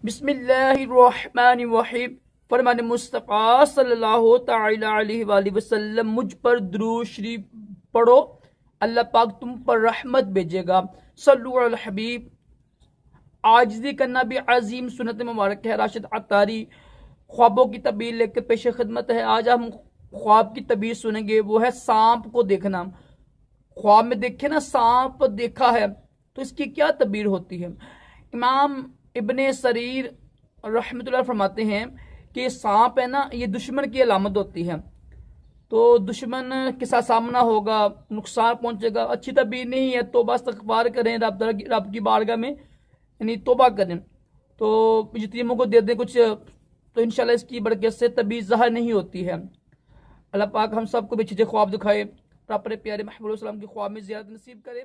बिस्मिल्लाहिर्रहमानिर्रहीम। फरमान मुस्तफ़ा सल्लल्लाहु तआला अलैहि वसल्लम, मुझ पर दुरूद शरीफ पढ़ो, अल्लाह पाक तुम पर रहमत भेजेगा। सल्लु अल हबीब। आजिज़ी करना भी अजीम सुन्नत मुबारक है। राशिद अतारी ख्वाबों की तबीर लेकर पेश खिदमत है। आज हम ख्वाब की तबीर सुनेंगे, वो है सांप को देखना। ख्वाब में देखे ना, सांप देखा है तो इसकी क्या तबीर होती है। इमाम इब्ने सरीर रहमतुल्लाह फरमाते हैं कि सांप है ना, ये दुश्मन की अलामत होती है। तो दुश्मन के साथ सामना होगा, नुकसान पहुंचेगा। अच्छी तबीर नहीं है, तौबा इस्तग़फ़ार करें, रब की बारगाह में यानी तौबा करें। तो यतीमों को दे दें कुछ, तो इंशाल्लाह इसकी बरकत से तबीर ज़ाहिर नहीं होती है। अल्लाह पाक हम सबको भी अच्छे ख्वाब दिखाए, अपने प्यारे महबूब सल्लल्लाहु अलैहि वसल्लम की ख्वाब में ज़ियारत नसीब करे।